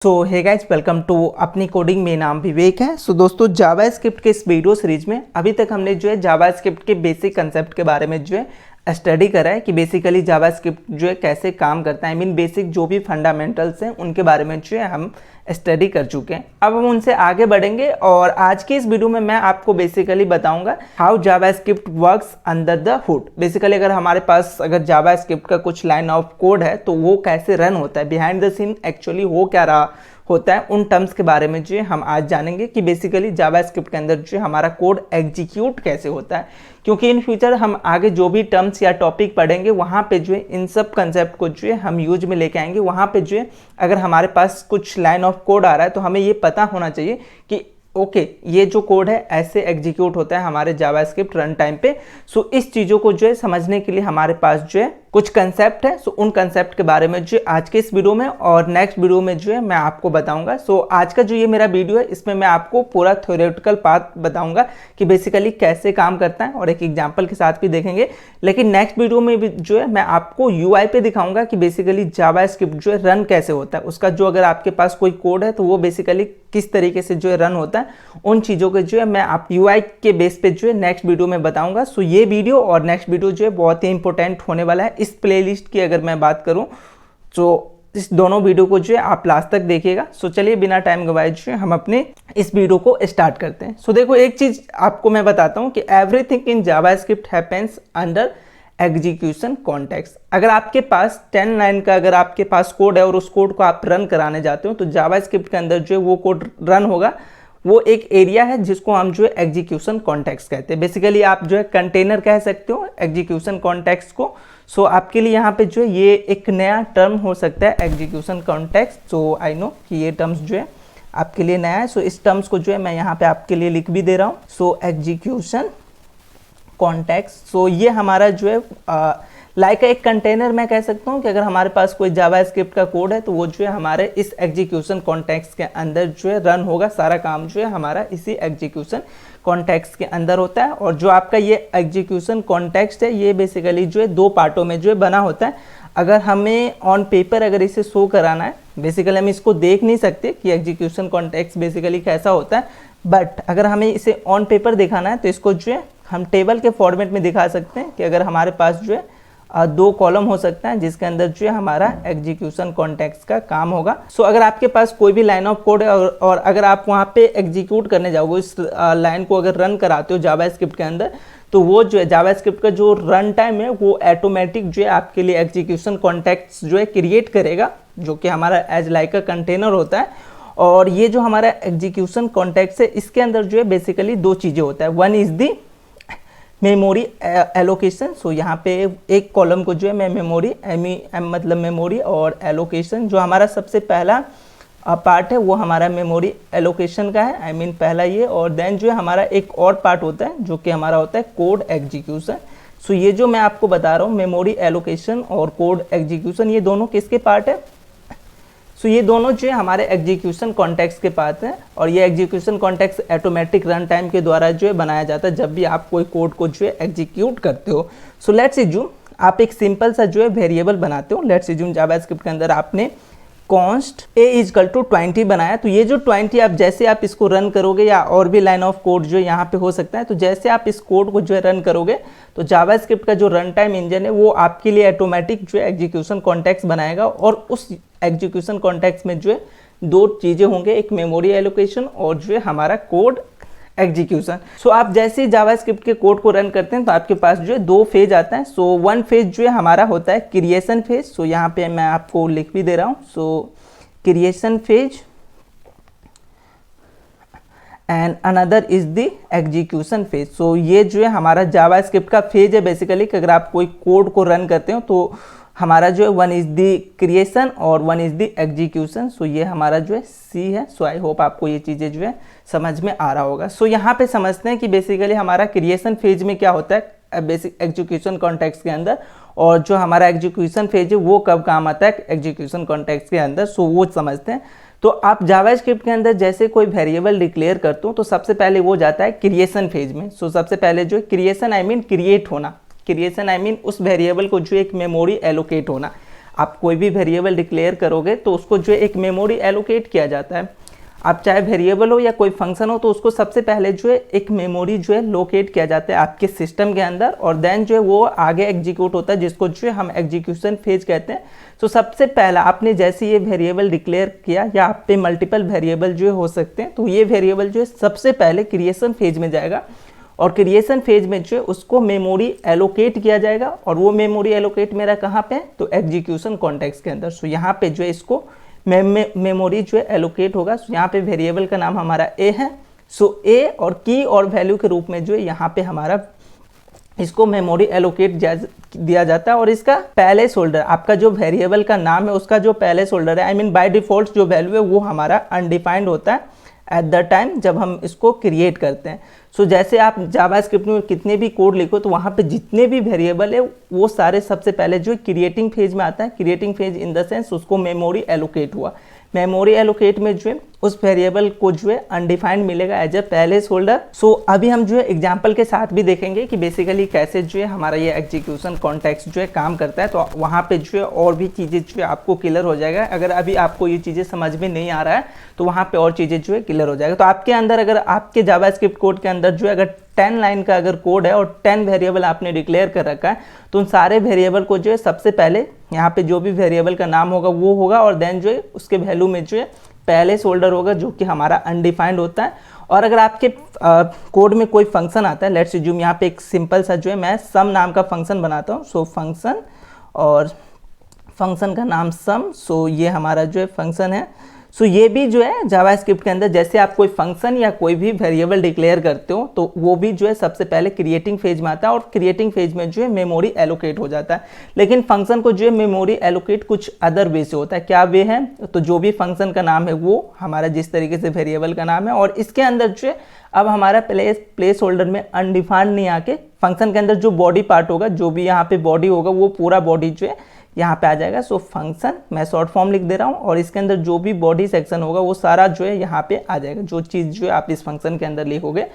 So hey guys welcome to अपनी coding में नाम विवेक है। दोस्तों जावास्क्रिप्ट के इस वीडियो सीरीज में अभी तक हमने जो है जावास्क्रिप्ट के बेसिक कंसेप्ट के बारे में जो है स्टडी करा है कि बेसिकली जावास्क्रिप्ट जो है कैसे काम करता है। बेसिक जो भी फंडामेंटल्स हैं उनके बारे में जो है हम स्टडी कर चुके हैं। अब हम उनसे आगे बढ़ेंगे और आज के इस वीडियो में मैं आपको बेसिकली बताऊंगा how JavaScript works under the hood. Basically अगर हमारे पास अगर जावास्क्रिप्ट का कुछ लाइन ऑफ कोड है तो वो कैसे रन होता है, बिहाइंड द सीन एक्चुअली हो क्या रहा होता है, उन टर्म्स के बारे में जो है हम आज जानेंगे कि बेसिकली जावास्क्रिप्ट के अंदर जो है हमारा कोड एग्जीक्यूट कैसे होता है। क्योंकि इन फ्यूचर हम आगे जो भी टर्म्स या टॉपिक पढ़ेंगे वहाँ पे जो है इन सब कंसेप्ट को जो है हम यूज में लेके आएंगे। वहाँ पे जो है अगर हमारे पास कुछ लाइन ऑफ कोड आ रहा है तो हमें ये पता होना चाहिए कि ओके ये जो कोड है ऐसे एग्जीक्यूट होता है हमारे जावास्क्रिप्ट रन टाइम पे। सो इस चीज़ों को जो है समझने के लिए हमारे पास जो है कुछ कंसेप्ट है। सो उन कंसेप्ट के बारे में जो है आज के इस वीडियो में और नेक्स्ट वीडियो में जो है मैं आपको बताऊंगा। सो आज का जो ये मेरा वीडियो है इसमें मैं आपको पूरा थ्योरेटिकल पार्ट बताऊंगा कि बेसिकली कैसे काम करता है और एक एग्जाम्पल के साथ भी देखेंगे। लेकिन नेक्स्ट वीडियो में भी जो है मैं आपको यूआई पे दिखाऊंगा कि बेसिकली जावास्क्रिप्ट जो है रन कैसे होता है, उसका जो अगर आपके पास कोई कोड है तो वो बेसिकली किस तरीके से जो है रन होता है, उन चीज़ों के जो है मैं आप यूआई के बेस पे जो है नेक्स्ट वीडियो में बताऊंगा। सो ये वीडियो और नेक्स्ट वीडियो जो है बहुत ही इंपॉर्टेंट होने वाला है। इस प्लेलिस्ट की अगर मैं बात करूं तो इस दोनों वीडियो को जो है आप लास्ट तक देखिएगा। सो चलिए बिना टाइम गवाए जो है हम अपने इस वीडियो को स्टार्ट करते हैं। सो देखो एक चीज़ आपको मैं बताता हूं कि everything in JavaScript happens under execution context. अगर आपके पास 10 लाइन का अगर आपके पास कोड है और उस कोड को आप रन कराने जाते हो तो जावास्क्रिप्ट के अंदर जो है वो कोड रन होगा। वो एक एरिया है जिसको हम जो है एग्जीक्यूशन कॉन्टेक्स्ट कहते हैं। बेसिकली आप जो है कंटेनर कह सकते हो एग्जीक्यूशन कॉन्टेक्स्ट को। सो आपके लिए यहाँ पे जो है ये एक नया टर्म हो सकता है execution context. So I know कि ये टर्म्स जो है आपके लिए नया है। सो इस टर्म्स को जो है मैं यहाँ पे आपके लिए लिख भी दे रहा हूँ। सो एग्जीक्यूशन कॉन्टेक्स्ट, सो ये हमारा जो है लाइक एक कंटेनर मैं कह सकता हूँ कि अगर हमारे पास कोई जावास्क्रिप्ट का कोड है तो वो जो है हमारे इस एग्जीक्यूशन कॉन्टेक्स्ट के अंदर जो है रन होगा। सारा काम जो है हमारा इसी एग्जीक्यूशन कॉन्टेक्स्ट के अंदर होता है। और जो आपका ये एग्जीक्यूशन कॉन्टेक्स्ट है ये बेसिकली जो है दो पार्टों में जो है बना होता है। अगर हमें ऑन पेपर अगर इसे शो कराना है, बेसिकली हम इसको देख नहीं सकते कि एग्जीक्यूशन कॉन्टेक्स्ट बेसिकली कैसा होता है, बट अगर हमें इसे ऑन पेपर दिखाना है तो इसको जो है हम टेबल के फॉर्मेट में दिखा सकते हैं कि अगर हमारे पास जो है दो कॉलम हो सकता है जिसके अंदर जो है हमारा एग्जीक्यूशन कॉन्टेक्स्ट का काम होगा। सो अगर आपके पास कोई भी लाइन ऑफ कोड है और अगर आप वहाँ पे एग्जीक्यूट करने जाओगे इस लाइन को अगर रन कराते हो जावास्क्रिप्ट के अंदर तो वो जो है जावास्क्रिप्ट का जो रन टाइम है वो ऑटोमेटिक जो है आपके लिए एग्जीक्यूशन कॉन्टेक्स्ट जो है क्रिएट करेगा, जो कि हमारा एज लाइक अ कंटेनर होता है। और ये जो हमारा एग्जीक्यूशन कॉन्टेक्स्ट है इसके अंदर जो है बेसिकली दो चीज़ें होता है। One is the memory allocation. So यहाँ पे एक कॉलम को जो है मैं मेमोरी मतलब मेमोरी और एलोकेशन, जो हमारा सबसे पहला पार्ट है वो हमारा मेमोरी एलोकेशन का है, पहला ये। और देन जो है हमारा एक और पार्ट होता है जो कि हमारा होता है कोड एग्जीक्यूशन। सो ये जो मैं आपको बता रहा हूँ मेमोरी एलोकेशन और कोड एग्जीक्यूशन, ये दोनों किसके पार्ट है? सो ये दोनों जो है हमारे एग्जीक्यूशन कॉन्टेक्स्ट के पास है। और ये execution context automatic run time के द्वारा जो है बनाया जाता है जब भी आप कोई कोड को जो है एग्जीक्यूट करते हो। सो लेट्स अज्यूम आप एक सिंपल सा जो है वेरिएबल बनाते हो। लेट्स अज्यूम जावास्क्रिप्ट के अंदर आपने कॉन्स्ट a इजकल टू 20 बनाया। तो ये जो 20 आप जैसे आप इसको रन करोगे या और भी लाइन ऑफ कोड जो यहाँ पे हो सकता है, तो जैसे आप इस कोड को जो है रन करोगे तो जावास्क्रिप्ट का जो रन टाइम इंजन है वो आपके लिए ऑटोमेटिक जो है एग्जीक्यूशन कॉन्टेक्स्ट बनाएगा। और उस एग्जीक्यूशन कॉन्टेक्स्ट में जो है दो चीज़ें होंगे, एक मेमोरी एलोकेशन और जो है हमारा कोड एग्जीक्यूशन। सो आप जैसे ही जावास्क्रिप्ट के कोड को रन करते हैं तो आपके पास जो है दो फेज आता है। सो वन फेज जो है हमारा होता है क्रिएशन फेज। सो यहाँ पे मैं आपको लिख भी दे रहा हूँ। So creation phase and another is the execution phase. So ये जो है हमारा जावास्क्रिप्ट का फेज है बेसिकली कि अगर आप कोई कोड को रन करते हो तो हमारा जो है वन इज द क्रिएशन और one is the execution. So ये हमारा जो है सी है। सो आई होप आपको ये चीज़ें जो है समझ में आ रहा होगा। सो यहाँ पे समझते हैं कि बेसिकली हमारा क्रिएशन फेज में क्या होता है बेसिक एग्जीक्यूशन कॉन्टेक्स्ट के अंदर, और जो हमारा एग्जीक्यूशन फेज है वो कब काम आता है एग्जीक्यूशन कॉन्टेक्स्ट के अंदर। सो वो समझते हैं। तो आप जावास्क्रिप्ट के अंदर जैसे कोई वेरिएबल डिक्लेयर करते हो तो सबसे पहले वो जाता है क्रिएशन फेज में। सो सबसे पहले जो क्रिएशन क्रिएट होना, क्रिएशन उस वेरिएबल को जो एक मेमोरी एलोकेट होना। आप कोई भी वेरिएबल डिक्लेयर करोगे तो उसको जो है एक मेमोरी एलोकेट किया जाता है। आप चाहे वेरिएबल हो या कोई फंक्शन हो तो उसको सबसे पहले जो है एक मेमोरी जो है लोकेट किया जाता है आपके सिस्टम के अंदर, और देन जो है वो आगे एग्जीक्यूट होता है, जिसको जो है हम एग्जीक्यूशन फेज कहते हैं। तो सबसे पहला आपने जैसे ये वेरिएबल डिक्लेयर किया, या आप पे मल्टीपल वेरिएबल जो हो सकते हैं, तो ये वेरिएबल जो है सबसे पहले क्रिएशन फेज में जाएगा, और क्रिएशन फेज में जो है उसको मेमोरी एलोकेट किया जाएगा। और वो मेमोरी एलोकेट मेरा कहाँ पे है, तो एग्जीक्यूशन कॉन्टेक्स्ट के अंदर। सो यहाँ पे जो है इसको मेमोरी जो है एलोकेट होगा। सो यहाँ पे वेरिएबल का नाम हमारा ए है। सो ए और की और वैल्यू के रूप में जो है यहाँ पे हमारा इसको मेमोरी एलोकेट दिया जाता है। और इसका पैलेस होल्डर, आपका जो वेरिएबल का नाम है उसका जो पैलेस होल्डर है, आई मीन बाय डिफॉल्ट जो वैल्यू है वो हमारा अनडिफाइंड होता है एट द टाइम जब हम इसको क्रिएट करते हैं। सो जैसे आप जावास्क्रिप्ट में कितने भी कोड लिखो तो वहाँ पे जितने भी वेरिएबल है वो सारे सबसे पहले जो क्रिएटिंग फेज में आता है। Creating phase in the sense उसको मेमोरी एलोकेट हुआ। मेमोरी एलोकेट में जो है उस वेरिएबल को जो है अनडिफाइंड मिलेगा एज ए पैलेस होल्डर। सो अभी हम जो है एग्जांपल के साथ भी देखेंगे कि बेसिकली कैसे जो है हमारा ये एग्जीक्यूशन कॉन्टेक्स्ट जो है काम करता है। तो वहाँ पे जो है और भी चीज़ें जो है आपको क्लियर हो जाएगा। अगर अभी आपको ये चीज़ें समझ में नहीं आ रहा है तो वहाँ पे और चीज़ें जो है क्लियर हो जाएगा। तो आपके अंदर अगर आपके जावास्क्रिप्ट कोड के अंदर जो है अगर 10 लाइन का अगर कोड है और 10 वेरिएबल आपने डिक्लेयर कर रखा है, तो उन सारे वेरिएबल को जो है सबसे पहले यहाँ पे जो भी वेरिएबल का नाम होगा वो होगा, और देन जो है उसके वैल्यू में जो है पैलेस होल्डर होगा जो कि हमारा अनडिफाइंड होता है। और अगर आपके कोड में कोई फंक्शन आता है, लेट्स अज्यूम यहाँ पे एक सिंपल सा जो है मैं सम नाम का फंक्शन बनाता हूँ। सो फंक्शन, और फंक्शन का नाम सम। सो ये हमारा जो है फंक्शन है। सो ये भी जो है जावास्क्रिप्ट के अंदर जैसे आप कोई फंक्शन या कोई भी वेरिएबल डिक्लेयर करते हो तो वो भी जो है सबसे पहले क्रिएटिंग फेज में आता है, और क्रिएटिंग फेज में जो है मेमोरी एलोकेट हो जाता है। लेकिन फंक्शन को जो है मेमोरी एलोकेट कुछ अदर वे से होता है। क्या वे है, तो जो भी फंक्शन का नाम है वो हमारा जिस तरीके से वेरिएबल का नाम है, और इसके अंदर जो है अब हमारा प्लेस होल्डर में अनडिफाइंड नहीं आके फंक्शन के अंदर जो बॉडी पार्ट होगा, जो भी यहाँ पे बॉडी होगा वो पूरा बॉडी जो है यहाँ पे आ जाएगा। सो फंक्शन मैं शॉर्ट फॉर्म लिख दे रहा हूँ, और इसके अंदर जो भी बॉडी सेक्शन होगा वो सारा जो है यहाँ पे आ जाएगा, जो चीज़ जो है आप इस फंक्शन के अंदर लिखोगे।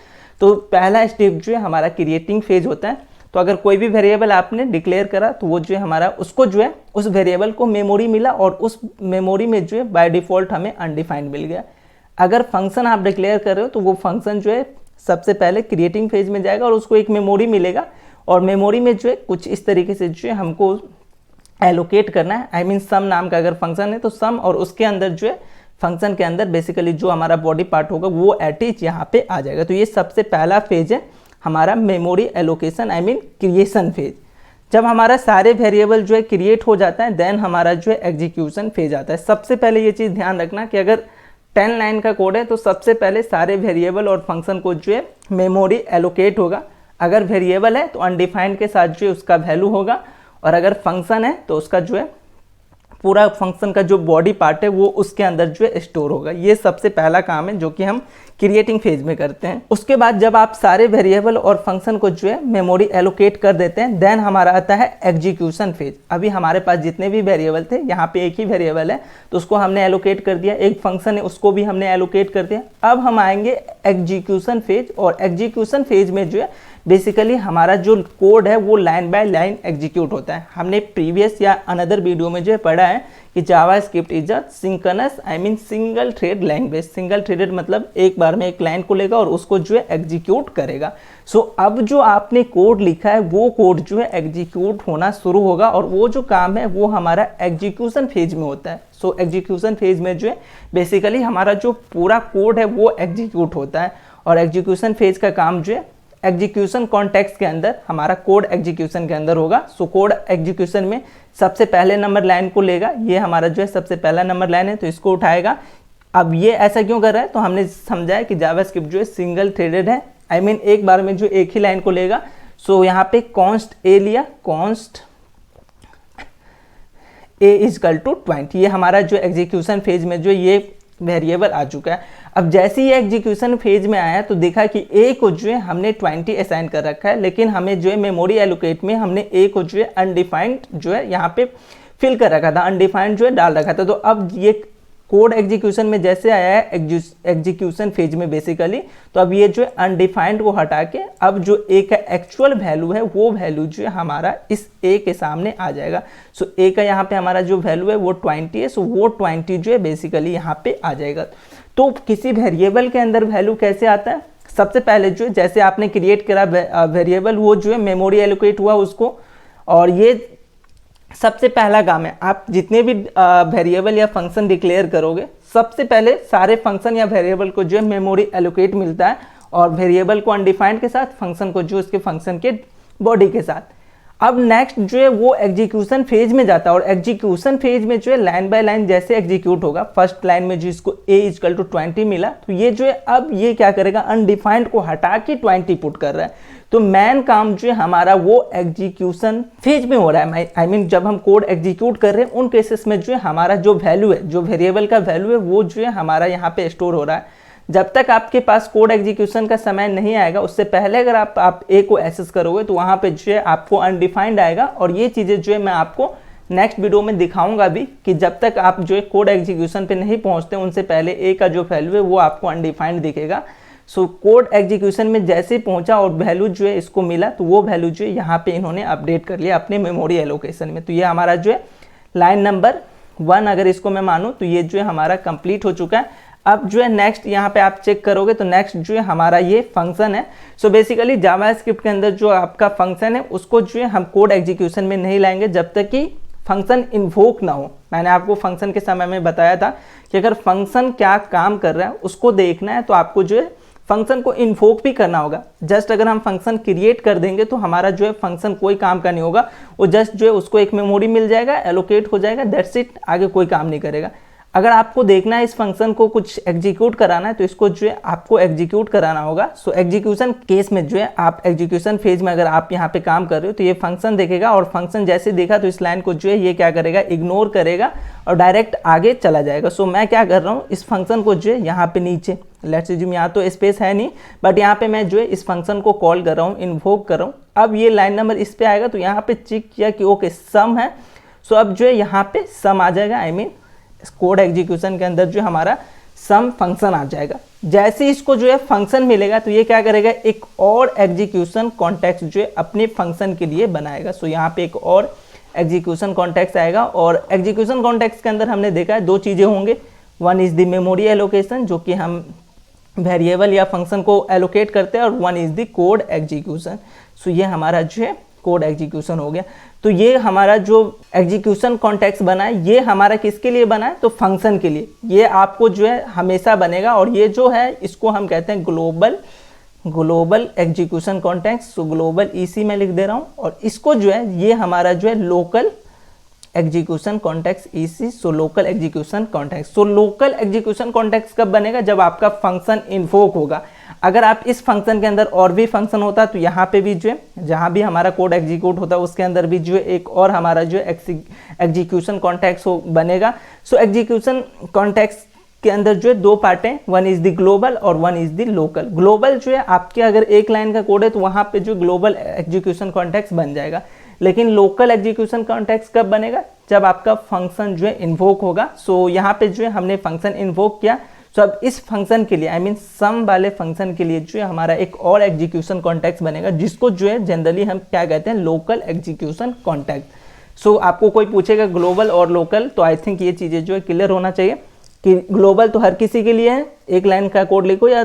तो पहला स्टेप जो है हमारा क्रिएटिंग फेज होता है। तो अगर कोई भी वेरिएबल आपने डिक्लेयर करा तो वो जो है हमारा उसको जो है उस वेरिएबल को मेमोरी मिला, और उस मेमोरी में जो है बाय डिफॉल्ट हमें अनडिफाइंड मिल गया। अगर फंक्शन आप डिक्लेयर कर रहे हो तो वो फंक्शन जो है सबसे पहले क्रिएटिंग फेज में जाएगा और उसको एक मेमोरी मिलेगा, और मेमोरी में जो है कुछ इस तरीके से जो है हमको एलोकेट करना है। आई मीन सम नाम का अगर फंक्शन है तो सम, और उसके अंदर जो है फंक्शन के अंदर बेसिकली जो हमारा बॉडी पार्ट होगा वो एटिच यहाँ पे आ जाएगा। तो ये सबसे पहला फेज है हमारा memory allocation, I mean creation phase. जब हमारा सारे वेरिएबल जो है क्रिएट हो जाता है देन हमारा जो है एग्जीक्यूशन फेज आता है। सबसे पहले ये चीज़ ध्यान रखना कि अगर 10 लाइन का कोड है तो सबसे पहले सारे वेरिएबल और फंक्शन को जो है मेमोरी एलोकेट होगा। अगर वेरिएबल है तो अनडिफाइंड के साथ जो है उसका वैल्यू होगा, और अगर फंक्शन है तो उसका जो है पूरा फंक्शन का जो बॉडी पार्ट है वो उसके अंदर जो है स्टोर होगा। ये सबसे पहला काम है जो कि हम क्रिएटिंग फेज में करते हैं। उसके बाद जब आप सारे वेरिएबल और फंक्शन को जो है मेमोरी एलोकेट कर देते हैं देन हमारा आता है एग्जीक्यूशन फेज। अभी हमारे पास जितने भी वेरिएबल थे, यहाँ पे एक ही वेरिएबल है तो उसको हमने एलोकेट कर दिया, एक फंक्शन है उसको भी हमने एलोकेट कर दिया। अब हम आएंगे एग्जीक्यूशन फेज, और एग्जीक्यूशन फेज में जो है बेसिकली हमारा जो कोड है वो लाइन बाय लाइन एग्जीक्यूट होता है। हमने प्रीवियस या अनदर वीडियो में जो है पढ़ा है कि JavaScript is a synchronous, I mean single thread language. Single threaded मतलब एक बार में एक लाइन को लेगा और उसको जो है एग्जीक्यूट करेगा। सो अब जो आपने कोड लिखा है वो कोड जो है एग्जीक्यूट होना शुरू होगा, और वो जो काम है वो हमारा एग्जीक्यूशन फेज में होता है। सो एग्जीक्यूशन फेज में जो है बेसिकली हमारा जो पूरा कोड है वो एग्जीक्यूट होता है, और एग्जीक्यूशन फेज का काम जो है एग्जीक्यूशन कॉन्टेक्स्ट के अंदर हमारा कोड एग्जीक्यूशन के अंदर होगा। सो कोड एग्जीक्यूशन में सबसे पहले नंबर लाइन को लेगा, ये हमारा जो है सबसे पहला नंबर लाइन है तो इसको उठाएगा। अब ये ऐसा क्यों कर रहा है, तो हमने समझा है कि जावास्क्रिप्ट जो है सिंगल थ्रेडेड है, आई मीन एक बार में जो एक ही लाइन को लेगा। सो यहाँ पे कॉन्स्ट ए लिया, const a is equal to 20, ये हमारा जो एग्जीक्यूशन फेज में जो ये वेरिएबल आ चुका है। अब जैसे ही एग्जीक्यूशन फेज में आया तो देखा कि ए को जो है हमने 20 असाइन कर रखा है, लेकिन हमें जो है मेमोरी एलोकेट में हमने ए को जो है अनडिफाइंड जो है यहाँ पे फिल कर रखा था, अनडिफाइंड जो है डाल रखा था। तो अब ये कोड एग्जीक्यूशन में जैसे आया है एग्जीक्यूशन फेज में बेसिकली, तो अब ये जो है अनडिफाइंड को हटा के अब जो ए का एक्चुअल वैल्यू है वो वैल्यू जो है हमारा इस ए के सामने आ जाएगा। सो ए का यहाँ पे हमारा जो वैल्यू है वो 20 है, सो वो 20 जो है बेसिकली यहाँ पे आ जाएगा। तो किसी वेरिएबल के अंदर वैल्यू कैसे आता है, सबसे पहले जो जैसे आपने क्रिएट करा वेरिएबल, वो जो है मेमोरी एलोकेट हुआ उसको, और ये सबसे पहला काम है। आप जितने भी वेरिएबल या फंक्शन डिक्लेयर करोगे, सबसे पहले सारे फंक्शन या वेरिएबल को जो है मेमोरी एलोकेट मिलता है, और वेरिएबल को अनडिफाइंड के साथ, फंक्शन को जो उसके फंक्शन के बॉडी के साथ। अब नेक्स्ट जो है वो एग्जीक्यूशन फेज में जाता है, और एग्जीक्यूशन फेज में जो है लाइन बाय लाइन जैसे एग्जीक्यूट होगा, फर्स्ट लाइन में जो इसको a इक्वल टू 20 मिला, तो ये जो है अब ये क्या करेगा, अनडिफाइंड को हटा के 20 पुट कर रहा है। तो मेन काम जो है हमारा वो एग्जीक्यूशन फेज में हो रहा है। आई मीन जब हम कोड एग्जीक्यूट कर रहे हैं उन केसेस में जो है हमारा जो वैल्यू है, जो वेरिएबल का वैल्यू है, वो जो है हमारा यहाँ पे स्टोर हो रहा है। जब तक आपके पास कोड एग्जीक्यूशन का समय नहीं आएगा, उससे पहले अगर आप ए को एक्सेस करोगे तो वहाँ पे जो है आपको अनडिफाइंड आएगा, और ये चीज़ें जो है मैं आपको नेक्स्ट वीडियो में दिखाऊंगा भी कि जब तक आप जो है कोड एग्जीक्यूशन पे नहीं पहुँचते उनसे पहले ए का जो वैल्यू है वो आपको अनडिफाइंड दिखेगा। सो कोड एग्जीक्यूशन में जैसे पहुंचा और वैल्यू जो है इसको मिला, तो वो वैल्यू जो है यहाँ पे इन्होंने अपडेट कर लिया अपने मेमोरी एलोकेशन में। तो ये हमारा जो है लाइन नंबर 1 अगर इसको मैं मानूँ तो ये जो है हमारा कंप्लीट हो चुका है। अब जो है नेक्स्ट यहाँ पे आप चेक करोगे तो नेक्स्ट जो है हमारा ये फंक्शन है। सो बेसिकली जावास्क्रिप्ट के अंदर जो आपका फंक्शन है उसको जो है हम कोड एग्जीक्यूशन में नहीं लाएंगे जब तक कि फंक्शन इन्वोक ना हो। मैंने आपको फंक्शन के समय में बताया था कि अगर फंक्शन क्या काम कर रहा है उसको देखना है तो आपको जो है फंक्शन को इन्वोक भी करना होगा। जस्ट अगर हम फंक्शन क्रिएट कर देंगे तो हमारा जो है फंक्शन कोई काम का नहीं होगा, वो जस्ट जो है उसको एक मेमोरी मिल जाएगा, एलोकेट हो जाएगा, दैट्स इट, आगे कोई काम नहीं करेगा। अगर आपको देखना है इस फंक्शन को कुछ एग्जीक्यूट कराना है तो इसको जो है आपको एग्जीक्यूट कराना होगा। सो एग्जीक्यूशन केस में जो है आप एग्जीक्यूशन फेज में अगर आप यहाँ पे काम कर रहे हो तो ये फंक्शन देखेगा, और फंक्शन जैसे देखा तो इस लाइन को जो है ये क्या करेगा, इग्नोर करेगा और डायरेक्ट आगे चला जाएगा। सो मैं क्या कर रहा हूँ, इस फंक्शन को जो है यहाँ पे नीचे लेट्स अज्यूम यहाँ तो स्पेस है नहीं, बट यहाँ पे मैं जो है इस फंक्शन को कॉल कर रहा हूँ, इन्वोक कर रहा हूँ। अब ये लाइन नंबर इस पे आएगा तो यहाँ पे चेक किया कि ओके सम है। सो अब जो है यहाँ पे सम आ जाएगा, आई मीन कोड एग्जीक्यूशन के अंदर जो हमारा सम फंक्शन आ जाएगा। जैसे इसको जो है फंक्शन मिलेगा तो ये क्या करेगा, एक और एग्जीक्यूशन कॉन्टेक्स्ट जो है अपने फंक्शन के लिए बनाएगा। सो यहाँ पे एक और एग्जीक्यूशन कॉन्टेक्स्ट आएगा, और एग्जीक्यूशन कॉन्टेक्स्ट के अंदर हमने देखा है दो चीज़ें होंगे, one is the memory allocation जो कि हम वेरिएबल या फंक्शन को एलोकेट करते हैं, और one is the code execution. So ये हमारा जो है कोड एग्जीक्यूशन हो गया। तो ये हमारा जो एग्जीक्यूशन कॉन्टेक्स्ट बना है ये हमारा किसके लिए बना है, तो फंक्शन के लिए। ये आपको जो है हमेशा बनेगा, और ये जो है इसको हम कहते हैं ग्लोबल एग्जीक्यूशन कॉन्टेक्स्ट। सो ग्लोबल ईसी में लिख दे रहा हूँ, और इसको जो है ये हमारा जो है local execution context EC. So local execution context. So local execution context कब बनेगा, जब आपका फंक्शन इन्वोक होगा। अगर आप इस फंक्शन के अंदर और भी फंक्शन होता तो यहाँ पे भी जो है जहाँ भी हमारा कोड एग्जीक्यूट होता है उसके अंदर भी जो है एक और हमारा जो है एग्जीक्यूशन कॉन्टेक्स्ट बनेगा। सो एग्जीक्यूशन कॉन्टेक्स्ट के अंदर जो है दो पार्ट हैं, वन इज़ द ग्लोबल और one is the local. Global जो है आपके अगर एक लाइन का कोड है तो वहाँ पे जो ग्लोबल एग्जीक्यूशन कॉन्टेक्स्ट बन जाएगा, लेकिन लोकल एग्जीक्यूशन कॉन्टेक्स्ट कब बनेगा, जब आपका फंक्शन जो है इन्वोक होगा। सो यहाँ पे जो है हमने फंक्शन इन्वोक किया। सो अब इस फंक्शन के लिए आई मीन सम वाले फंक्शन के लिए जो है हमारा एक और एग्जीक्यूशन कॉन्टेक्स्ट बनेगा, जिसको जो है जनरली हम क्या कहते हैं, लोकल एग्जीक्यूशन कॉन्टेक्स्ट। सो आपको कोई पूछेगा ग्लोबल और लोकल, तो आई थिंक ये चीज़ें जो है क्लियर होना चाहिए कि ग्लोबल तो हर किसी के लिए है, एक लाइन का कोड लिखो या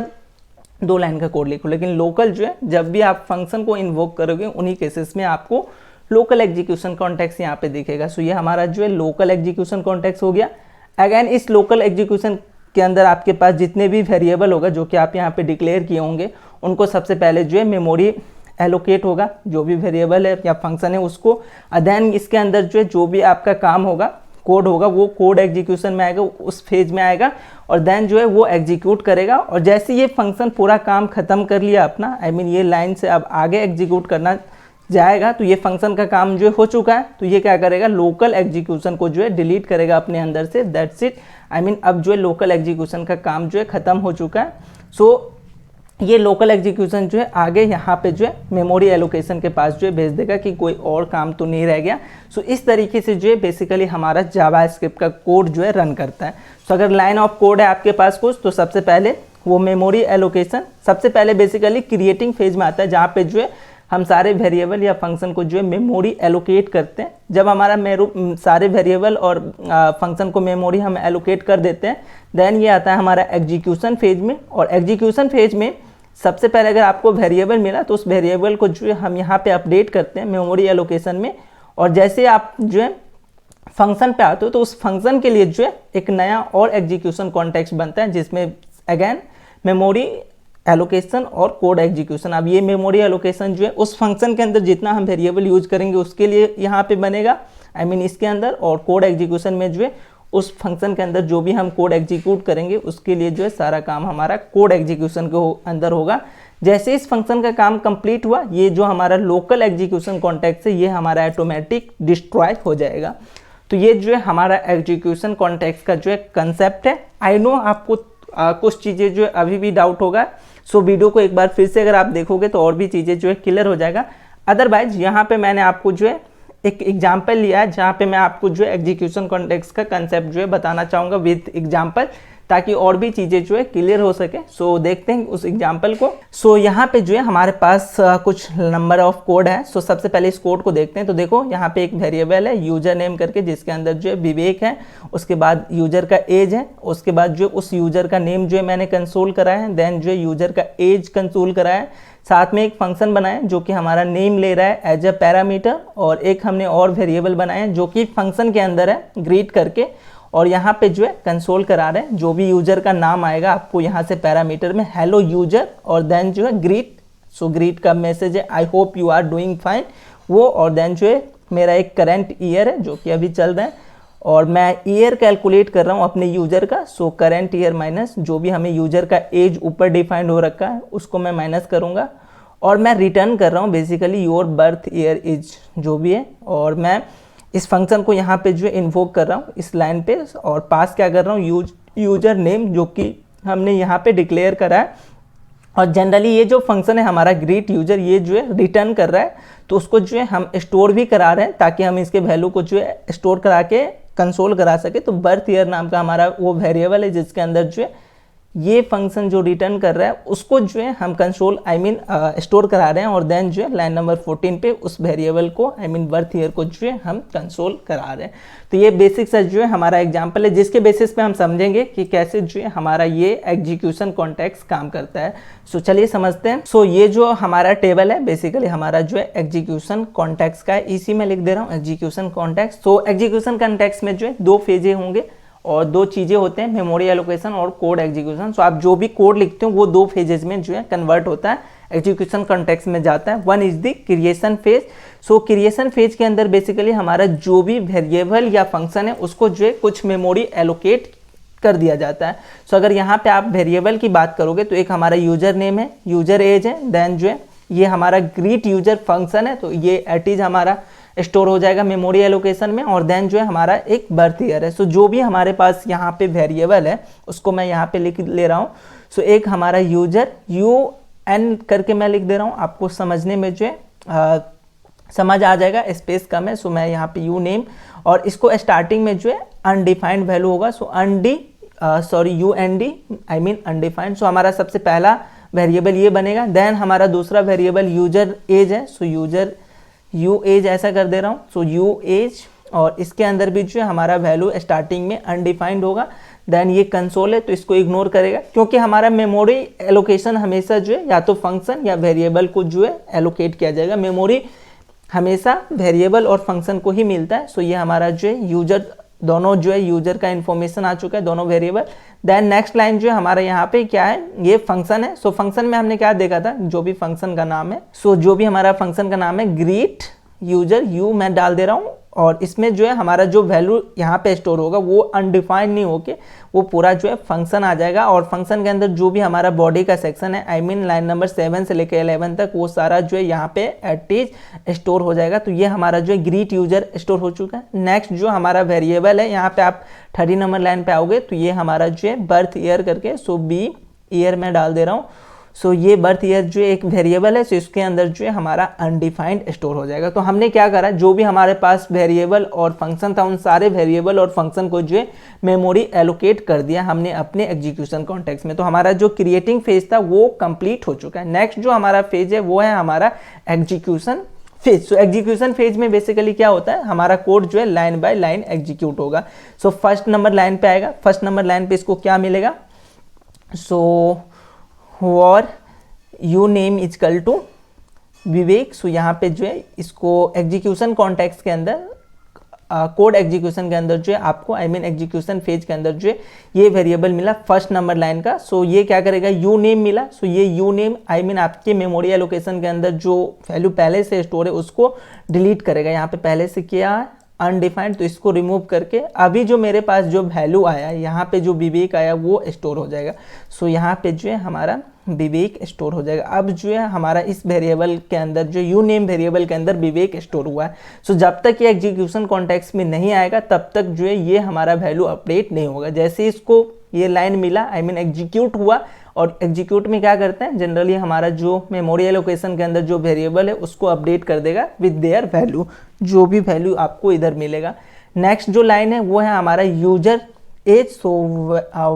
2 लाइन का कोड लिखो, लेकिन लोकल जो है जब भी आप फंक्शन को इन्वोक करोगे उन्हीं केसेस में आपको लोकल एग्जीक्यूशन कॉन्टेक्स्ट यहाँ पे दिखेगा। सो ये हमारा जो है लोकल एग्जीक्यूशन कॉन्टेक्स्ट हो गया। अगेन इस लोकल एग्जीक्यूशन के अंदर आपके पास जितने भी वेरिएबल होगा जो कि आप यहाँ पे डिक्लेयर किए होंगे, उनको सबसे पहले जो है मेमोरी एलोकेट होगा, जो भी वेरिएबल है या फंक्शन है उसको। देन इसके अंदर जो भी आपका काम होगा, कोड होगा, वो कोड एग्जीक्यूशन में आएगा, उस फेज में आएगा, और देन जो है वो एग्जीक्यूट करेगा। और जैसे ये फंक्शन पूरा काम खत्म कर लिया अपना, आई मीन ये लाइन से अब आगे एग्जीक्यूट करना जाएगा, तो ये फंक्शन का काम जो हो चुका है, तो ये क्या करेगा, लोकल एग्जीक्यूशन को जो है डिलीट करेगा अपने अंदर से, दैट्स इट। आई मीन अब जो है लोकल एग्जीक्यूशन का काम जो है ख़त्म हो चुका है। सो ये लोकल एग्जीक्यूशन जो है आगे यहाँ पे जो है मेमोरी एलोकेशन के पास जो है भेज देगा कि कोई और काम तो नहीं रह गया। सो इस तरीके से जो है बेसिकली हमारा जावास्क्रिप्ट का कोड जो है रन करता है। सो अगर लाइन ऑफ कोड है आपके पास कुछ, तो सबसे पहले वो मेमोरी एलोकेशन सबसे पहले बेसिकली क्रिएटिंग फेज में आता है, जहाँ पे जो है हम सारे वेरिएबल या फंक्शन को जो है मेमोरी एलोकेट करते हैं। जब हमारा सारे वेरिएबल और फंक्शन को मेमोरी हम एलोकेट कर देते हैं, देन ये आता है हमारा एग्जीक्यूशन फेज में। और एग्जीक्यूशन फेज में सबसे पहले अगर आपको वेरिएबल मिला तो उस वेरिएबल को जो है हम यहाँ पे अपडेट करते हैं मेमोरी एलोकेशन में। और जैसे आप जो है फंक्शन पे आते हो तो उस फंक्शन के लिए जो है एक नया और एग्जीक्यूशन कॉन्टेक्स्ट बनता है, जिसमें अगेन मेमोरी एलोकेशन और कोड एग्जीक्यूशन। अब ये मेमोरी एलोकेशन जो है उस फंक्शन के अंदर जितना हम वेरिएबल यूज करेंगे उसके लिए यहाँ पे बनेगा, इसके अंदर। और कोड एग्जीक्यूशन में जो है उस फंक्शन के अंदर जो भी हम कोड एग्जीक्यूट करेंगे उसके लिए जो है सारा काम हमारा कोड एग्जीक्यूशन के अंदर होगा। जैसे इस फंक्शन का काम कंप्लीट हुआ, ये जो हमारा लोकल एग्जीक्यूशन कॉन्टेक्स्ट है ये हमारा ऑटोमेटिक डिस्ट्रॉय हो जाएगा। तो ये जो है हमारा एग्जीक्यूशन कॉन्टेक्स्ट का जो है कंसेप्ट है। आई नो आपको कुछ चीज़ें जो है अभी भी डाउट होगा, सो वीडियो को एक बार फिर से अगर आप देखोगे तो और भी चीज़ें जो है क्लियर हो जाएगा। अदरवाइज यहाँ पे मैंने आपको जो है एक एग्जाम्पल लिया है, जहाँ पे मैं आपको जो है एग्जीक्यूशन कॉन्टेक्स्ट का कंसेप्ट जो है बताना चाहूँगा विद एग्जाम्पल, ताकि और भी चीज़ें जो है क्लियर हो सके। सो देखते हैं उस एग्जाम्पल को। सो यहाँ पे जो है हमारे पास कुछ नंबर ऑफ कोड है। सो सबसे पहले इस कोड को देखते हैं। तो देखो यहाँ पे एक वेरिएबल है यूजर नेम करके, जिसके अंदर जो है विवेक है, उसके बाद यूजर का एज है, उसके बाद जो उस यूजर का नेम जो है मैंने कंसोल कराया है, देन जो है यूजर का एज कंसोल कराया है, साथ में एक फंक्शन बनाया जो कि हमारा नेम ले रहा है एज अ पैरामीटर, और एक हमने और वेरिएबल बनाया जो कि फंक्शन के अंदर है ग्रीट करके, और यहाँ पे जो है कंसोल करा रहे हैं जो भी यूजर का नाम आएगा आपको यहाँ से पैरामीटर में हेलो यूजर, और देन जो है ग्रीट। सो ग्रीट का मैसेज है I hope you are doing fine वो, और देन जो है मेरा एक करंट ईयर है जो कि अभी चल रहा है, और मैं ईयर कैलकुलेट कर रहा हूँ अपने यूजर का। सो करंट ईयर माइनस जो भी हमें यूजर का एज ऊपर डिफाइंड हो रखा है उसको मैं माइनस करूँगा, और मैं रिटर्न कर रहा हूँ basically your birth year is जो भी है, और मैं इस फंक्शन को यहाँ पे जो है इन्वोक कर रहा हूँ इस लाइन पे, और पास क्या कर रहा हूँ यूजर नेम जो कि हमने यहाँ पे डिक्लेयर करा है। और जनरली ये जो फंक्शन है हमारा ग्रीट यूजर, ये जो है रिटर्न कर रहा है, तो उसको जो है हम स्टोर भी करा रहे हैं ताकि हम इसके वैल्यू को जो है स्टोर करा के कंसोल करा सके। तो बर्थ ईयर नाम का हमारा वो वेरिएबल है जिसके अंदर जो है ये फंक्शन जो रिटर्न कर रहा है उसको जो है हम कंसोल स्टोर करा रहे हैं, और देन जो है लाइन नंबर 14 पे उस वेरिएबल को बर्थ ईयर को जो है हम कंसोल करा रहे हैं। तो ये बेसिक सा जो है हमारा एग्जांपल है, जिसके बेसिस पे हम समझेंगे कि कैसे जो है हमारा ये एग्जीक्यूशन कॉन्टेक्स्ट काम करता है। सो चलिए समझते हैं। सो ये जो हमारा टेबल है बेसिकली हमारा जो है एग्जीक्यूशन कॉन्टेक्स्ट का है, इसी में लिख दे रहा हूँ execution context. So execution context में जो है दो फेजें होंगे और दो चीज़ें होते हैं, मेमोरी एलोकेशन और कोड एग्जीक्यूशन। सो आप जो भी कोड लिखते हो वो दो फेजेस में जो है कन्वर्ट होता है, एग्जीक्यूशन कॉन्टेक्स्ट में जाता है। One is the creation phase. So creation phase के अंदर बेसिकली हमारा जो भी वेरिएबल या फंक्शन है उसको जो है कुछ मेमोरी एलोकेट कर दिया जाता है। सो अगर यहाँ पे आप वेरिएबल की बात करोगे तो एक हमारा यूजर नेम है, यूजर एज है, देन जो है ये हमारा ग्रीट यूजर फंक्शन है, तो ये एट इज हमारा स्टोर हो जाएगा मेमोरी एलोकेशन में, और देन जो है हमारा एक बर्थ ईयर है। सो जो भी हमारे पास यहाँ पे वेरिएबल है उसको मैं यहाँ पे लिख ले रहा हूँ। सो एक हमारा यूजर UN करके मैं लिख दे रहा हूँ, आपको समझने में जो है समझ आ जाएगा, स्पेस कम है। सो मैं यहाँ पे यू नेम, और इसको स्टार्टिंग में जो है अनडिफाइंड वैल्यू होगा। सो UND अनडिफाइंड। सो हमारा सबसे पहला वेरिएबल ये बनेगा। देन हमारा दूसरा वेरिएबल यूजर एज है, सो यूजर यू एज ऐसा कर दे रहा हूँ। सो यू एज, और इसके अंदर भी जो है हमारा वैल्यू स्टार्टिंग में अनडिफाइंड होगा। देन ये कंसोल है तो इसको इग्नोर करेगा, क्योंकि हमारा मेमोरी एलोकेशन हमेशा जो है या तो फंक्शन या वेरिएबल को जो है एलोकेट किया जाएगा। मेमोरी हमेशा वेरिएबल और फंक्शन को ही मिलता है। सो ये हमारा जो है यूजर, दोनों जो है यूजर का इन्फॉर्मेशन आ चुका है, दोनों वेरिएबल। देन नेक्स्ट लाइन जो है हमारा यहाँ पे क्या है, ये फंक्शन है। सो फंक्शन में हमने क्या देखा था, जो भी फंक्शन का नाम है, सो जो भी हमारा फंक्शन का नाम है ग्रीट यूजर यू मैं डाल दे रहा हूँ, और इसमें जो है हमारा जो वैल्यू यहाँ पे स्टोर होगा वो अनडिफाइंड नहीं होके वो पूरा जो है फंक्शन आ जाएगा। और फंक्शन के अंदर जो भी हमारा बॉडी का सेक्शन है, लाइन नंबर 7 से लेकर 11 तक, वो सारा जो है यहाँ पे एट इज स्टोर हो जाएगा। तो ये हमारा जो है ग्रीट यूजर स्टोर हो चुका है। नेक्स्ट जो हमारा वेरिएबल है, यहाँ पे आप 30 नंबर लाइन पे आओगे तो ये हमारा जो है बर्थ ईयर करके, सो बी ईयर में डाल दे रहा हूँ। सो ये बर्थ ईयर जो एक वेरिएबल है, सो इसके अंदर जो है हमारा अनडिफाइंड स्टोर हो जाएगा। तो हमने क्या करा, जो भी हमारे पास वेरिएबल और फंक्शन था उन सारे वेरिएबल और फंक्शन को जो है मेमोरी एलोकेट कर दिया हमने अपने एग्जीक्यूशन कॉन्टेक्स्ट में। तो हमारा जो क्रिएटिंग फेज था वो कंप्लीट हो चुका है। नेक्स्ट जो हमारा फेज है वो है हमारा execution phase. So execution phase में बेसिकली क्या होता है, हमारा कोड जो है लाइन बाय लाइन एग्जीक्यूट होगा। सो फर्स्ट नंबर लाइन पे आएगा, फर्स्ट नंबर लाइन पे इसको क्या मिलेगा, सो और यू नेम इजकल टू विवेक। सो यहाँ पे जो है इसको एग्जीक्यूशन कॉन्टेक्स्ट के अंदर कोड एग्जीक्यूशन के अंदर जो है आपको एग्जीक्यूशन फेज के अंदर जो है ये वेरिएबल मिला फर्स्ट नंबर लाइन का। सो ये क्या करेगा, यू नेम मिला। सो ये यू नेम आपके मेमोरी एलोकेशन के अंदर जो वैल्यू पहले से स्टोर है उसको डिलीट करेगा। यहाँ पे पहले से क्या है अनडिफाइंड, तो इसको रिमूव करके अभी जो मेरे पास जो वैल्यू आया यहाँ पे जो विवेक आया वो स्टोर हो जाएगा। सो यहाँ पे जो है हमारा विवेक स्टोर हो जाएगा। अब जो है हमारा इस वेरिएबल के अंदर जो यू नेम वेरिएबल के अंदर विवेक स्टोर हुआ है। सो जब तक ये एग्जीक्यूशन कॉन्टेक्स्ट में नहीं आएगा तब तक जो है ये हमारा वैल्यू अपडेट नहीं होगा। जैसे इसको ये लाइन मिला एग्जीक्यूट हुआ, और एग्जीक्यूट में क्या करते हैं जनरली हमारा जो मेमोरी एलोकेशन के अंदर जो वेरिएबल है उसको अपडेट कर देगा विद देयर वैल्यू, जो भी वैल्यू आपको इधर मिलेगा। नेक्स्ट जो लाइन है वो है हमारा user age. So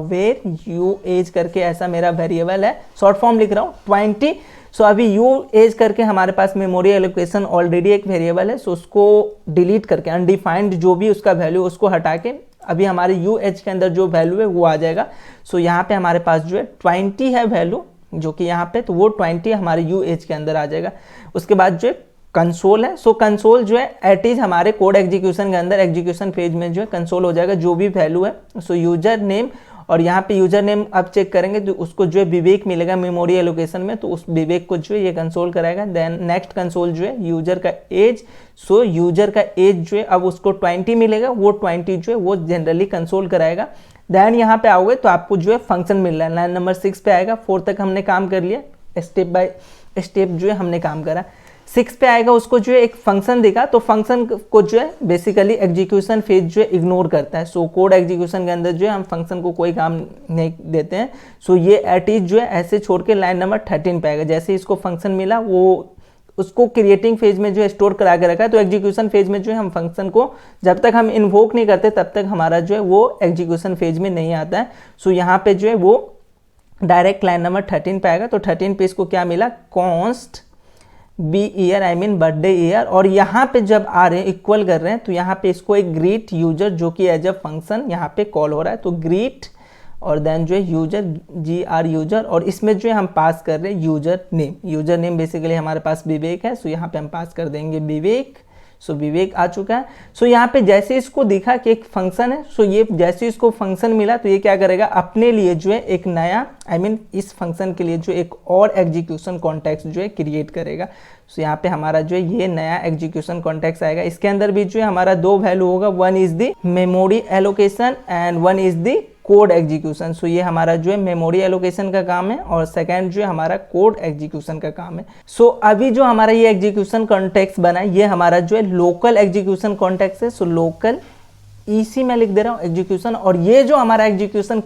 where you age करके ऐसा मेरा वेरिएबल है, शॉर्ट फॉर्म लिख रहा हूँ 20। सो अभी यू एज करके हमारे पास मेमोरी एलोकेशन ऑलरेडी एक वेरिएबल है, सो उसको डिलीट करके अनडिफाइंड जो भी उसका वैल्यू उसको हटा के अभी हमारे यू एज के अंदर जो वैल्यू है वो आ जाएगा। सो यहाँ पे हमारे पास जो है 20 है वैल्यू जो कि यहाँ पे, तो वो 20 हमारे यू एज के अंदर आ जाएगा। उसके बाद जो है कंसोल है। सो कंसोल जो है एट इज हमारे कोड एग्जीक्यूशन के अंदर एग्जीक्यूशन फेज में जो है कंसोल हो जाएगा जो भी वैल्यू है। सो यूजर नेम, और यहाँ पे यूजर नेम अब चेक करेंगे तो उसको जो है विवेक मिलेगा मेमोरी एलोकेशन में, तो उस विवेक को जो है ये कंसोल कराएगा। देन नेक्स्ट कंसोल जो है यूजर का एज। सो यूजर का एज जो है अब उसको 20 मिलेगा, वो 20 जो है वो जनरली कंसोल कराएगा। देन यहाँ पे आओगे तो आपको जो है फंक्शन मिल रहा है, लाइन नंबर 6 पे आएगा। 4 तक हमने काम कर लिया, स्टेप बाय स्टेप जो है हमने काम करा। 6 पे आएगा उसको जो है एक फंक्शन देगा, तो फंक्शन को जो है बेसिकली एग्जीक्यूशन फेज जो है इग्नोर करता है। सो कोड एग्जीक्यूशन के अंदर जो है हम फंक्शन को कोई काम नहीं देते हैं। सो ये एट इज जो है ऐसे छोड़ के लाइन नंबर 13 पे आएगा। जैसे इसको फंक्शन मिला वो उसको क्रिएटिंग फेज में जो है स्टोर करा के रखा है, तो एग्जीक्यूशन फेज में जो है हम फंक्शन को जब तक हम इन्वोक नहीं करते तब तक हमारा जो है वो एग्जीक्यूशन फेज में नहीं आता है। सो यहाँ पे जो है वो डायरेक्ट लाइन नंबर 13 पे आएगा। तो 13 पे इसको क्या मिला, const b year birthday year, और यहाँ पे जब आ रहे हैं इक्वल कर रहे हैं तो यहाँ पे इसको एक ग्रीट यूजर जो कि एज अ फंक्शन यहाँ पे कॉल हो रहा है, तो ग्रीट और देन जो है यूजर GR यूजर, और इसमें जो है हम पास कर रहे हैं user name. User name basically हमारे पास विवेक है, सो यहाँ पे हम पास कर देंगे विवेक। सो विवेक आ चुका है। सो यहाँ पे जैसे इसको दिखा कि एक फंक्शन है, सो ये जैसे इसको फंक्शन मिला तो ये क्या करेगा अपने लिए जो है एक नया इस फंक्शन के लिए जो एक और एग्जीक्यूशन कॉन्टेक्स्ट जो है क्रिएट करेगा। सो यहाँ पे हमारा जो है ये नया एग्जीक्यूशन कॉन्टेक्स्ट आएगा। इसके अंदर भी जो है हमारा 2 वैल्यू होगा, one is the memory allocation and one is the code execution. So ये हमारा जो है मेमोरी एलोकेशन का काम है और सेकंड जो है हमारा कोड एग्जीक्यूशन का काम है। सो अभी जो हमारा ये एग्जीक्यूशन कॉन्टेक्स्ट बना है ये हमारा जो है लोकल एग्जीक्यूशन कॉन्टेक्स्ट है। सो लोकल EC में लिख दे रहा हूँ एग्जीक्यूशन, और ये जो हमारा एग्जीक्यूशन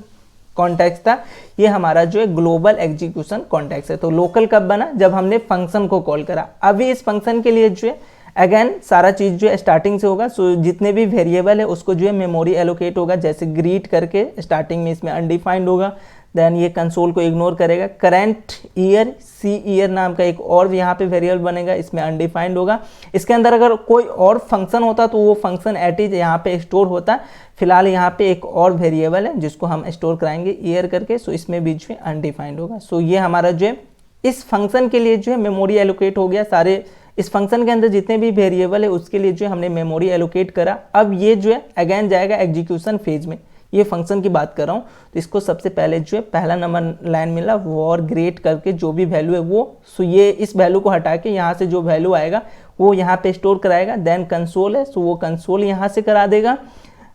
कॉन्टेक्स्ट था ये हमारा जो है ग्लोबल एग्जीक्यूशन कॉन्टेक्स्ट है। तो लोकल कब बना, जब हमने फंक्शन को कॉल करा। अभी इस फंक्शन के लिए जो है अगेन सारा चीज़ जो है स्टार्टिंग से होगा। सो जितने भी वेरिएबल है उसको जो है मेमोरी एलोकेट होगा, जैसे ग्रीट करके स्टार्टिंग में इसमें अनडिफाइंड होगा। देन ये कंसोल को इग्नोर करेगा। करंट ईयर C ईयर नाम का एक और यहाँ पे वेरिएबल बनेगा, इसमें अनडिफाइंड होगा। इसके अंदर अगर कोई और फंक्शन होता तो वो फंक्शन एट इज यहाँ पे स्टोर होता। फिलहाल यहाँ पे एक और वेरिएबल है जिसको हम स्टोर कराएंगे ईयर करके, सो इसमें भी जो है अनडिफाइंड होगा। सो ये हमारा जो है इस फंक्शन के लिए जो है मेमोरी एलोकेट हो गया। सारे इस फंक्शन के अंदर जितने भी वेरिएबल है उसके लिए जो है हमने मेमोरी एलोकेट करा। अब ये जो है अगेन जाएगा एग्जीक्यूशन फेज में। ये फंक्शन की बात कर रहा हूँ, तो इसको सबसे पहले जो है पहला नंबर लाइन मिला वॉर ग्रेट करके जो भी वैल्यू है वो, सो ये इस वैल्यू को हटा के यहाँ से जो वैल्यू आएगा वो यहाँ पे स्टोर कराएगा। देन कंसोल है, सो वो कंसोल यहाँ से करा देगा।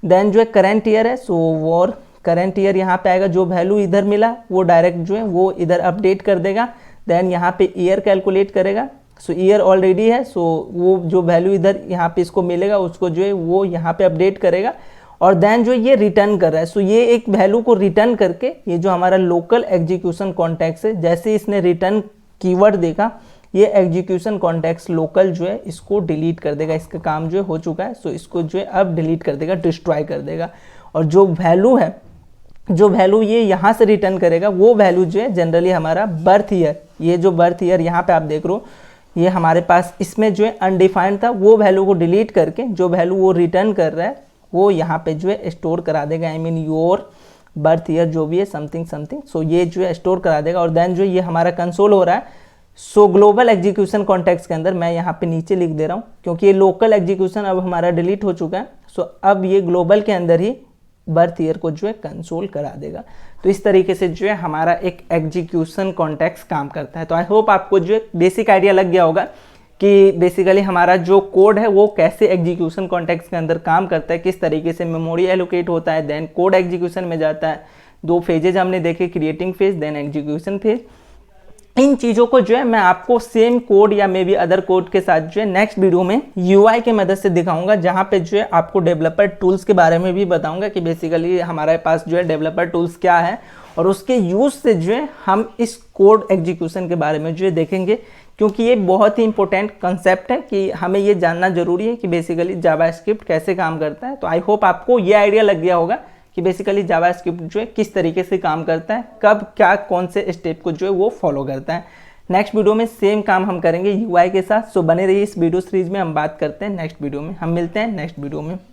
देन जो है करंट ईयर है, सो वॉर करंट ईयर यहाँ पे आएगा, जो वैल्यू इधर मिला वो डायरेक्ट जो है वो इधर अपडेट कर देगा। देन यहाँ पे ईयर कैलकुलेट करेगा। सो ईयर ऑलरेडी है, सो वो जो वैल्यू इधर यहाँ पे इसको मिलेगा उसको जो है वो यहाँ पे अपडेट करेगा। और देन जो ये रिटर्न कर रहा है। सो ये एक वैल्यू को रिटर्न करके ये जो हमारा लोकल एग्जीक्यूशन कॉन्टेक्स्ट है, जैसे इसने रिटर्न कीवर्ड देखा, ये एग्जीक्यूशन कॉन्टेक्स्ट लोकल जो है इसको डिलीट कर देगा। इसका काम जो है हो चुका है। सो इसको जो है अब डिलीट कर देगा, डिस्ट्रॉय कर देगा। और जो वैल्यू है, जो वैल्यू ये यहाँ से रिटर्न करेगा वो वैल्यू जो है जनरली हमारा बर्थ ईयर, ये जो बर्थ ईयर यहाँ पे आप देख रहे हो, ये हमारे पास इसमें जो है अनडिफाइंड था, वो वैल्यू को डिलीट करके जो वैल्यू वो रिटर्न कर रहा है वो यहाँ पे जो है स्टोर करा देगा। I mean your birth year जो भी है समथिंग समथिंग, सो ये जो है स्टोर करा देगा। और देन जो ये हमारा कंसोल हो रहा है। सो ग्लोबल एग्जीक्यूशन कॉन्टेक्स्ट के अंदर मैं यहाँ पे नीचे लिख दे रहा हूँ, क्योंकि ये लोकल एग्जीक्यूशन अब हमारा डिलीट हो चुका है। सो अब ये ग्लोबल के अंदर ही बर्थ ईयर को जो है कंसोल करा देगा। तो इस तरीके से जो है हमारा एक एग्जीक्यूशन कॉन्टेक्स्ट काम करता है। तो आई होप आपको जो है बेसिक आइडिया लग गया होगा कि बेसिकली हमारा जो कोड है वो कैसे एग्जीक्यूशन कॉन्टेक्स्ट के अंदर काम करता है, किस तरीके से मेमोरी एलोकेट होता है, देन कोड एग्जीक्यूशन में जाता है। 2 फेजेज हमने देखे, creating phase then execution phase. इन चीज़ों को जो है मैं आपको सेम कोड या मे बी अदर कोड के साथ जो है नेक्स्ट वीडियो में यूआई के मदद से दिखाऊंगा, जहां पे जो है आपको डेवलपर टूल्स के बारे में भी बताऊंगा कि बेसिकली हमारे पास जो है डेवलपर टूल्स क्या है और उसके यूज से जो है हम इस कोड एग्जीक्यूशन के बारे में जो है देखेंगे, क्योंकि ये बहुत ही इंपॉर्टेंट कंसेप्ट है कि हमें ये जानना जरूरी है कि बेसिकली जावास्क्रिप्ट कैसे काम करता है। तो आई होप आपको ये आइडिया लग गया होगा कि बेसिकली जावास्क्रिप्ट जो है किस तरीके से काम करता है, कब क्या कौन से स्टेप को जो है वो फॉलो करता है। नेक्स्ट वीडियो में सेम काम हम करेंगे यूआई के साथ। सो बने रहिए इस वीडियो सीरीज में, हम बात करते हैं नेक्स्ट वीडियो में। हम मिलते हैं नेक्स्ट वीडियो में।